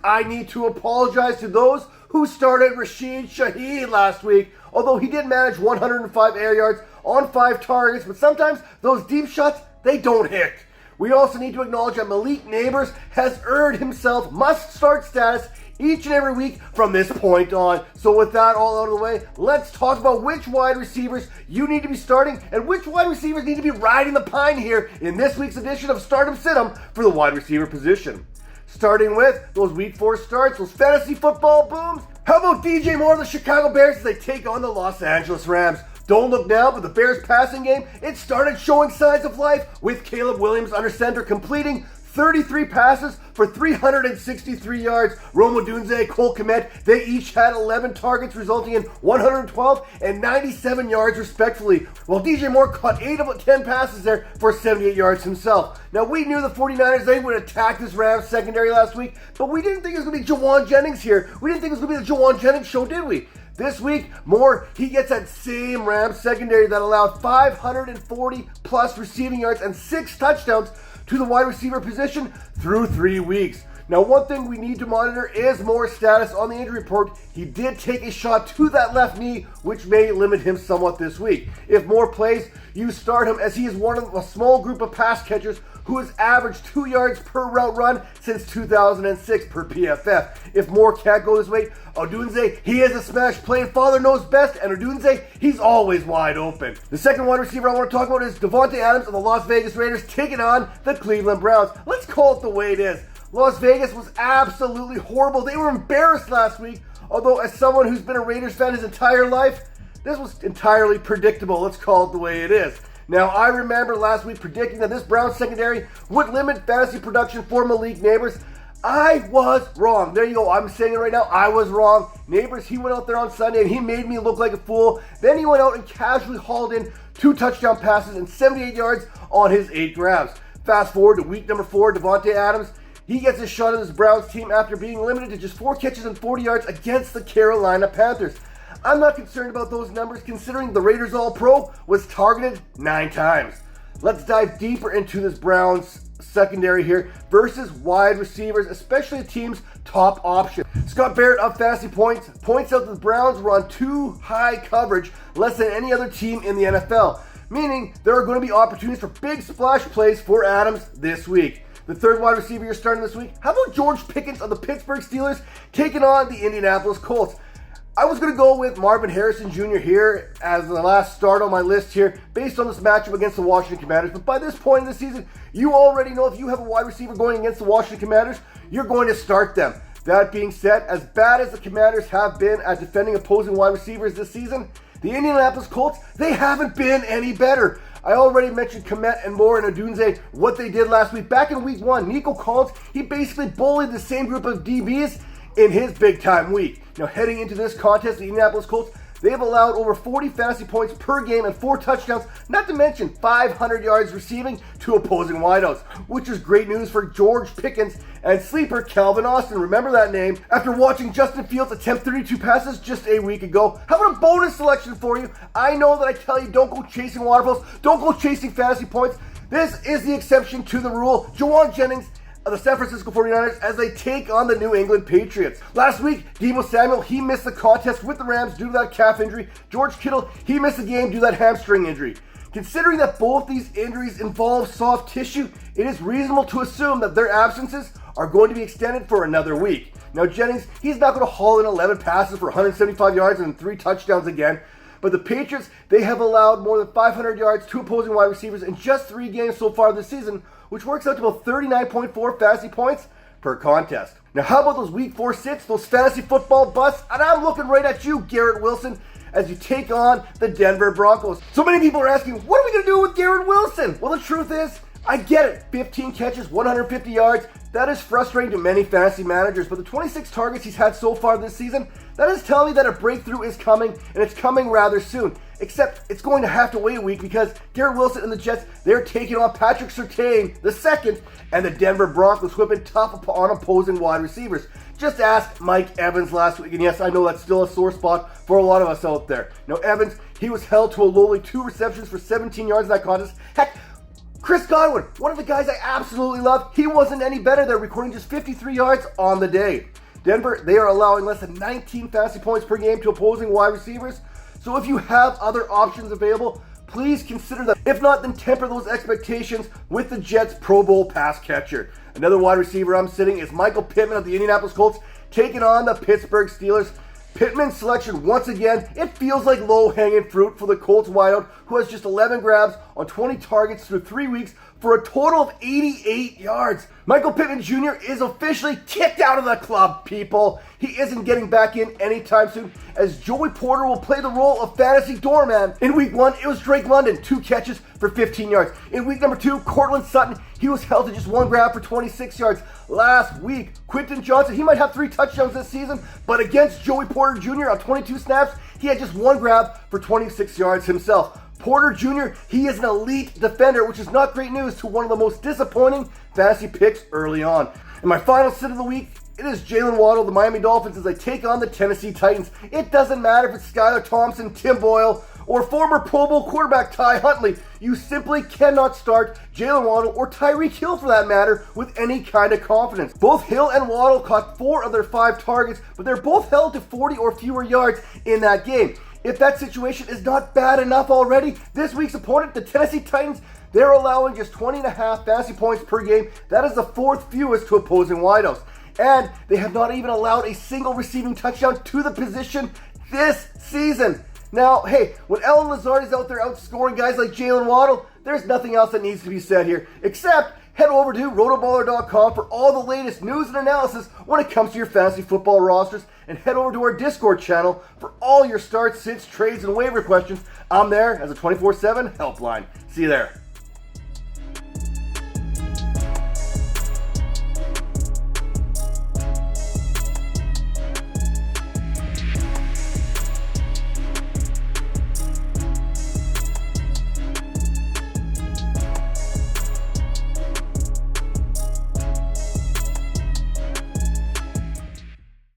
I need to apologize to those who started Rashid Shaheed last week, although he did manage 105 air yards on 5 targets, but sometimes those deep shots, they don't hit. We also need to acknowledge that Malik Neighbors has earned himself must-start status each and every week from this point on. So with that all out of the way, let's talk about which wide receivers you need to be starting and which wide receivers need to be riding the pine here in this week's edition of Stardom Situm for the wide receiver position. Starting with those week 4 starts, those fantasy football booms. How about DJ Moore of the Chicago Bears as they take on the Los Angeles Rams? Don't look now, but the Bears passing game, it started showing signs of life with Caleb Williams under center completing 33 passes for 363 yards. Rome Odunze, Cole Kmet, they each had 11 targets resulting in 112 and 97 yards respectively, while DJ Moore caught 8 of 10 passes there for 78 yards himself. Now we knew the 49ers, they would attack this Rams secondary last week, but we didn't think it was going to be Jawan Jennings here. We didn't think it was going to be the Jawan Jennings show, did we? This week, Moore, he gets that same Rams secondary that allowed 540 plus receiving yards and 6 touchdowns to the wide receiver position through 3 weeks. Now, one thing we need to monitor is Moore's status on the injury report. He did take a shot to that left knee, which may limit him somewhat this week. If Moore plays, you start him as he is one of a small group of pass catchers who has averaged 2 yards per route run since 2006 per PFF. If Moore can't go this way, Odunze, he is a smash play and father knows best, and Odunze, he's always wide open. The second wide receiver I want to talk about is Davante Adams of the Las Vegas Raiders taking on the Cleveland Browns. Let's call it the way it is. Las Vegas was absolutely horrible. They were embarrassed last week, although as someone who's been a Raiders fan his entire life, this was entirely predictable. Let's call it the way it is. Now, I remember last week predicting that this Browns secondary would limit fantasy production for Malik Neighbors. I was wrong. There you go. I'm saying it right now. I was wrong. Neighbors, he went out there on Sunday and he made me look like a fool. Then he went out and casually hauled in 2 touchdown passes and 78 yards on his 8 grabs. Fast forward to week number 4, Davante Adams. He gets a shot at this Browns team after being limited to just 4 catches and 40 yards against the Carolina Panthers. I'm not concerned about those numbers considering the Raiders All-Pro was targeted 9 times. Let's dive deeper into this Browns secondary here versus wide receivers, especially the team's top option. Scott Barrett of Fantasy Points points out that the Browns run too high coverage, less than any other team in the NFL, meaning there are going to be opportunities for big splash plays for Adams this week. The third wide receiver you're starting this week, how about George Pickens of the Pittsburgh Steelers taking on the Indianapolis Colts? I was going to go with Marvin Harrison Jr. here as the last start on my list here based on this matchup against the Washington Commanders. But by this point in the season, you already know if you have a wide receiver going against the Washington Commanders, you're going to start them. That being said, as bad as the Commanders have been at defending opposing wide receivers this season, the Indianapolis Colts, they haven't been any better. I already mentioned Kmet and Moore and Odunze, what they did last week. Back in week 1, Nico Collins, he basically bullied the same group of DBs in his big-time week. Now, heading into this contest, the Indianapolis Colts, they have allowed over 40 fantasy points per game and 4 touchdowns, not to mention 500 yards receiving to opposing wideouts, which is great news for George Pickens and sleeper Calvin Austin. Remember that name? After watching Justin Fields attempt 32 passes just a week ago, how about a bonus selection for you? I know that I tell you don't go chasing waterfalls, don't go chasing fantasy points. This is the exception to the rule. Jawan Jennings of the San Francisco 49ers as they take on the New England Patriots. Last week, Deebo Samuel, he missed the contest with the Rams due to that calf injury. George Kittle, he missed the game due to that hamstring injury. Considering that both these injuries involve soft tissue, it is reasonable to assume that their absences are going to be extended for another week. Now Jennings, he's not going to haul in 11 passes for 175 yards and 3 touchdowns again. But the Patriots, they have allowed more than 500 yards to opposing wide receivers in just 3 games so far this season, which works out to about 39.4 fantasy points per contest. Now, how about those week 4 sits, those fantasy football busts? And I'm looking right at you, Garrett Wilson, as you take on the Denver Broncos. So many people are asking, what are we going to do with Garrett Wilson? Well, the truth is, I get it. 15 catches, 150 yards. That is frustrating to many fantasy managers, but the 26 targets he's had so far this season, that is telling me that a breakthrough is coming, and it's coming rather soon. Except it's going to have to wait a week because Garrett Wilson and the Jets, they're taking on Patrick Surtain II and the Denver Broncos, who have been tough on opposing wide receivers. Just ask Mike Evans last week, and yes, I know that's still a sore spot for a lot of us out there. Now, Evans, he was held to a lowly 2 receptions for 17 yards in that contest. Heck, Chris Godwin, one of the guys I absolutely love, he wasn't any better there, recording just 53 yards on the day. Denver, they are allowing less than 19 fantasy points per game to opposing wide receivers. So if you have other options available, please consider them. If not, then temper those expectations with the Jets' Pro Bowl pass catcher. Another wide receiver I'm sitting is Michael Pittman of the Indianapolis Colts, taking on the Pittsburgh Steelers. Pittman's selection, once again, it feels like low-hanging fruit for the Colts wideout, who has just 11 grabs on 20 targets through 3 weeks for a total of 88 yards. Michael Pittman Jr. is officially kicked out of the club, people. He isn't getting back in anytime soon, as Joey Porter will play the role of fantasy doorman. In week 1, it was Drake London, 2 catches for 15 yards. In week number 2, Cortland Sutton, he was held to just 1 grab for 26 yards. Last week, Quentin Johnson, he might have 3 touchdowns this season, but against Joey Porter Jr. on 22 snaps, he had just 1 grab for 26 yards himself. Porter Jr., he is an elite defender, which is not great news to one of the most disappointing fantasy picks early on. And my final sit of the week, it is Jalen Waddle, the Miami Dolphins, as they take on the Tennessee Titans. It doesn't matter if it's Skylar Thompson, Tim Boyle, or former Pro Bowl quarterback Ty Huntley. You simply cannot start Jalen Waddle, or Tyreek Hill for that matter, with any kind of confidence. Both Hill and Waddle caught 4 of their 5 targets, but they're both held to 40 or fewer yards in that game. If that situation is not bad enough already, this week's opponent, the Tennessee Titans, they're allowing just 20.5 fantasy points per game. That is the 4th fewest to opposing wideouts. And they have not even allowed a single receiving touchdown to the position this season. Now, hey, when Allen Lazard is out there outscoring guys like Jalen Waddle, there's nothing else that needs to be said here, except head over to rotoballer.com for all the latest news and analysis when it comes to your fantasy football rosters, and head over to our Discord channel for all your starts, sits, trades, and waiver questions. I'm there as a 24/7 helpline. See you there.